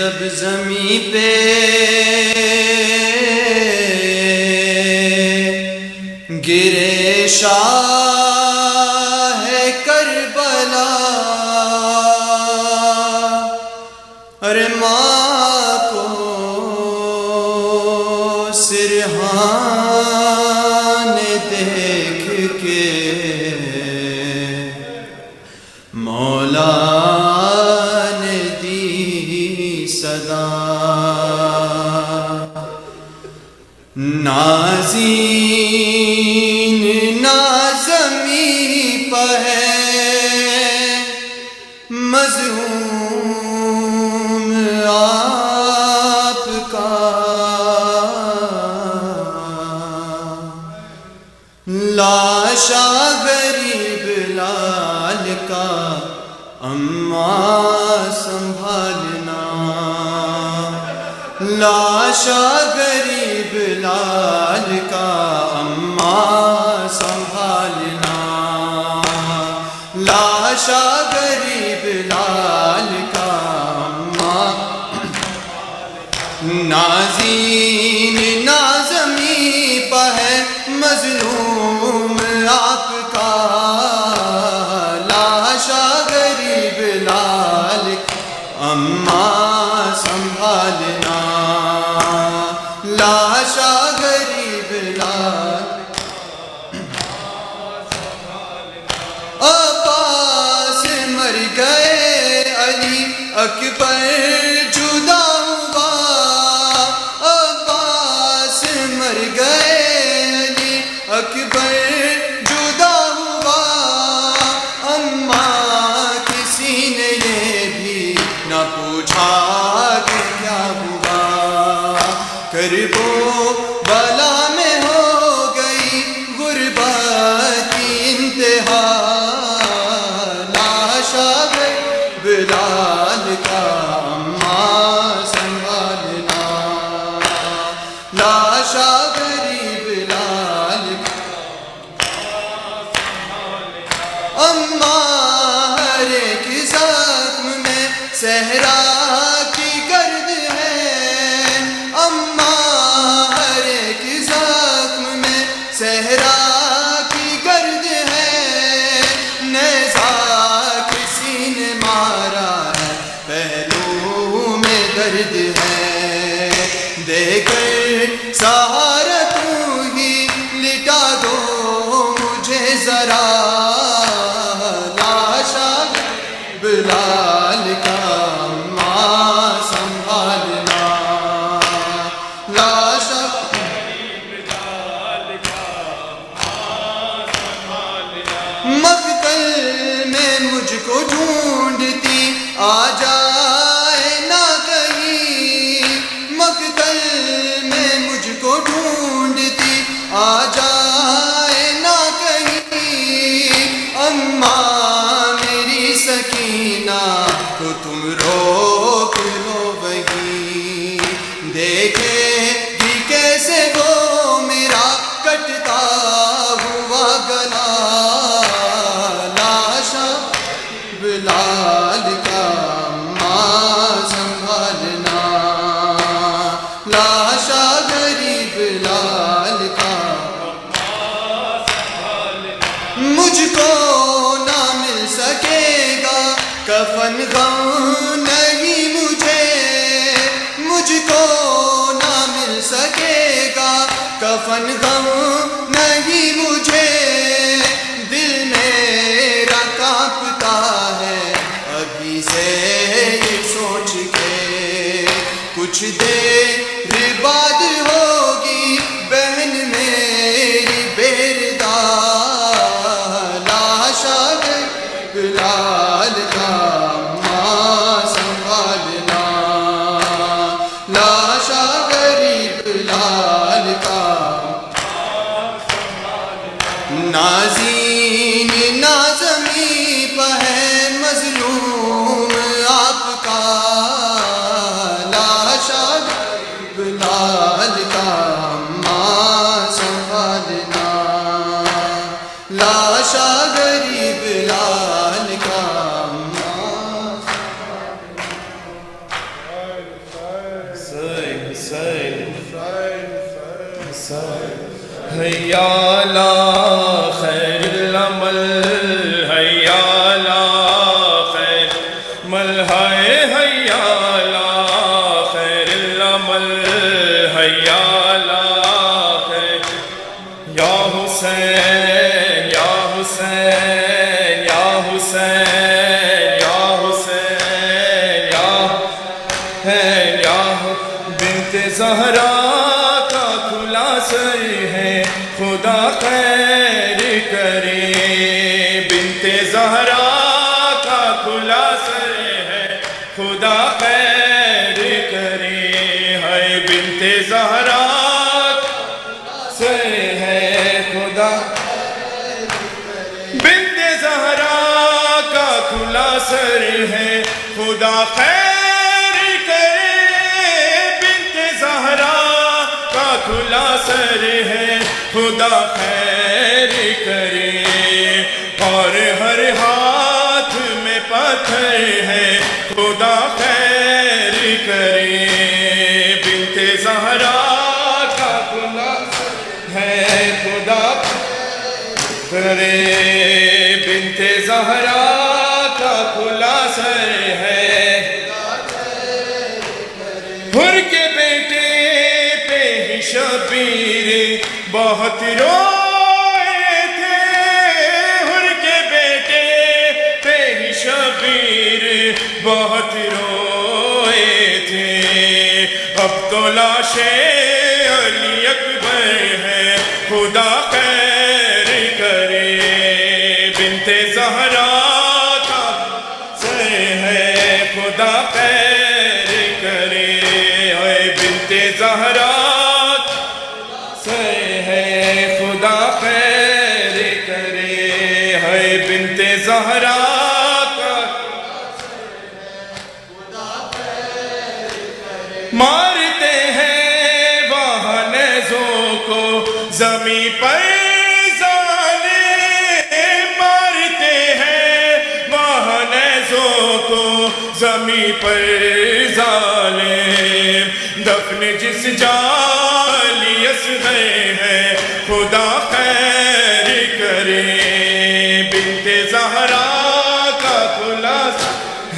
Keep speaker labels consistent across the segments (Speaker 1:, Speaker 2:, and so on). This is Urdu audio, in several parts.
Speaker 1: جب زمین پہ گرے شاہ کربلا، ارے ماں کو سرحان دیکھ کے مولا نے دی صدا، نازین نازمی پہ ہے مظلوم آپ کا، لاشا غریب لال کا اماں سنبھالنا، لاشا غریب لال کا اماں سنبھالنا، لاشا غریب لال کا اماں، نازین نازمی پہ ہے مظلوم آپ کا، لاشا غریب لال اماں سنبھالنا، لاشا غریب لال، عباس مر گئے علی اکبر جدا ہوا، عباس مر گئے علی اکبر جدا ہوا، اماں کسی نے یہ بھی نہ پوچھا کہ کیا ہوا، کربو بلا میں ہو گئی غربت کی انتہا، لاشا غریب لال کا اماں سنبھالنا، لاشا غریب لال کا اماں، ہر ایک زخم میں صحرا کی گرد ہے، اماں ہر ایک زخم میں صحرا کی گرد ہے، نیزہ کسی نے مارا ہے پہلو میں درد ہے، دے کر سہارا تو ہی لٹا دو مجھے ذرا، لاشا غریب لال کا اماں سنبھالنا، لاشا غریب لال کا اماں سنبھالنا، مقتل میں مجھ کو ڈھونڈتی آ جائے نہ کہیں، مقتل میں مجھ کو ڈھونڈتی آ جائے نہ کہیں، اماں میری سکینہ تو تم روک لو وہیں، دیکھے بھی کیسے وہ میرا کٹتا ہوا گلا، لاشا غریب لال کا اماں سنبھالنا، لاشا غریب لال کا اماں سنبھالنا، مجھ کو نہ مل سکے گا کفن غم نہیں مجھے، مجھ کو نہ مل سکے گا کفن غم نہیں مجھے، دل میرا کانپتا ہے ابھی سے یہ سوچ کے، کچھ دیر بعد ہوگی بہن میری بیردار، لاشا غریب لال کا اماں سنبھالنا، لاشا غریب لال کا نازین نازمی پہ ہے مظلوم آپ کا، لاشا غریب لال کا اماں سنبھالنا، لاشا غریب لال کا اماں سنبھالنا۔
Speaker 2: حسین حیا علی خیر العمل حیا علی خیر مل ہائے حیا علی خیر العمل حیا علی خیر یا حسین یا حسین یا حسین یا حسین یا بنت زہرا کا کھلا سر ہے خدا خیر کرے بنت زہرا کا کھلا سر ہے خدا خیر کرے ہے بنت زہرا سر ہے خدا بنت زہرا کا کھلا سر ہے خدا خیر کرے بنت زہرا کا کھلا سر ہے خدا خیر کرے اور ہر ہاتھ میں پتھر ہے خدا خیر کرے بنت زہرا کا کھلا ہے خدا کرے بنت زہرا کا کھلا سر ہے حر کے بیٹے پہ ہی شبیر بہت روئے تھے حر کے بیٹے پہ ہی شبیر بہت روئے تھے اب تو لاشیں علی اکبر ہے خدا خیر کرے بنت زہرا کا سر ہے خدا خیر کرے اے بنت زہرا سر ہے خدا خیر کرے اے بنت زہرا کا مارتے ہیں وہاں نیزوں کو زمین پر زمین پر ظالم دفن جس جالی اصغر ہے خدا خیر کرے بنت زہرا کا خلاص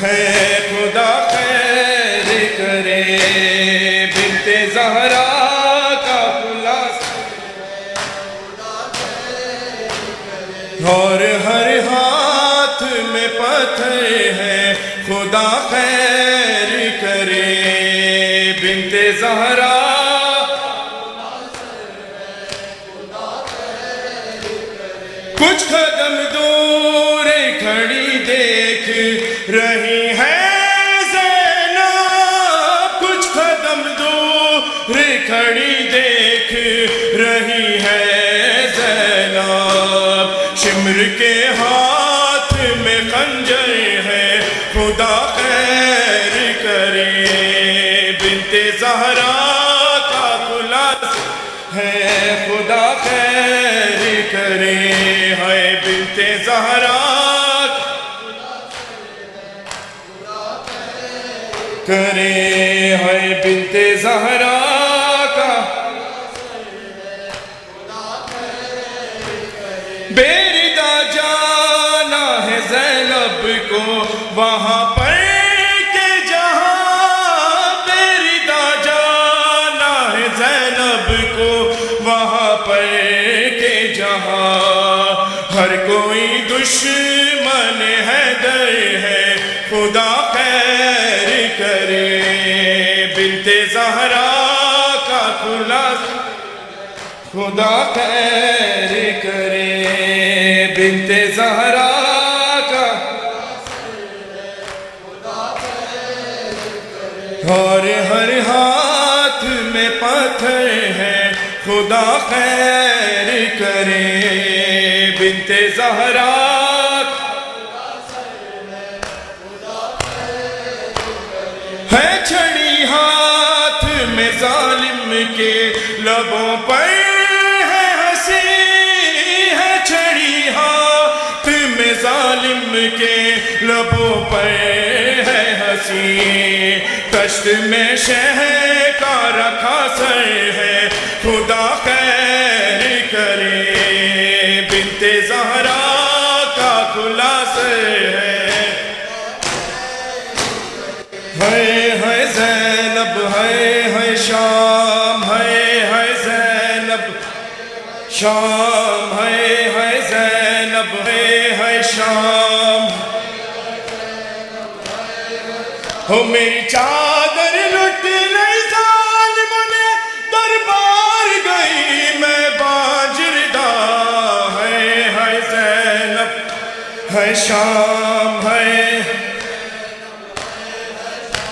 Speaker 2: ہے خدا خیر کرے بنت زہرا کا خلاص اور ہر ہاتھ میں پتھر ہے خدا خیر کرے بنت زہرا کچھ قدم دور کھڑی دیکھ رہی ہے زینب کچھ قدم دور کھڑی دیکھ رہی ہے زینب شمر کے ہاتھ میں خنجر ہے خدا خیر کرے بنت زہرا کا خلاص ہے خدا خیر کرے ہے بنت زہرا کرے ہے بنت زہرا کا بیردا جانا ہے زینب کو وہاں پر کہ جہاں بیردا جانا ہے زینب کو وہاں پر کہ جہاں ہر کوئی دشمن حیدر ہے خدا خیر کرے بنت زہرا کا خلاص خدا خیر کرے بنت زہرا کا اور ہر ہاتھ میں پتھر ہے خدا خیر کرے بنت زہرا ہے چھڑی ہاتھ میں ظالم کے لبوں پر ہے ہنسی ہے چھڑی ہاتھ میں ظالم کے لبوں پر ہے ہنسی رسی کشت میں شہ کا رکھا سر ہے خدا خیر کرے بنت زہرا کا کھلا سر ہے زینب ہے شام ہے زینب شام ہے زینب ہے شام ہو میری چادر لٹ لئی ظالموں نے دربار گئی میں باجردہ ہے زینب ہے شام ہے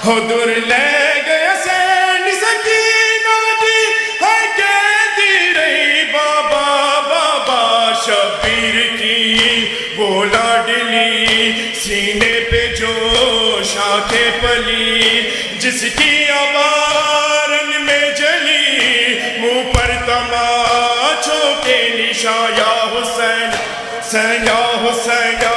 Speaker 2: ہو دور لے گیا سین سکینہ دی ہے کہتی رہی بابا بابا شبیر کی وہ لاڈلی سینے پہ جو شاخیں پلی جس کی عوارن میں جلی منہ پر تماچوں کے نشاں یا حسین یا حسین یا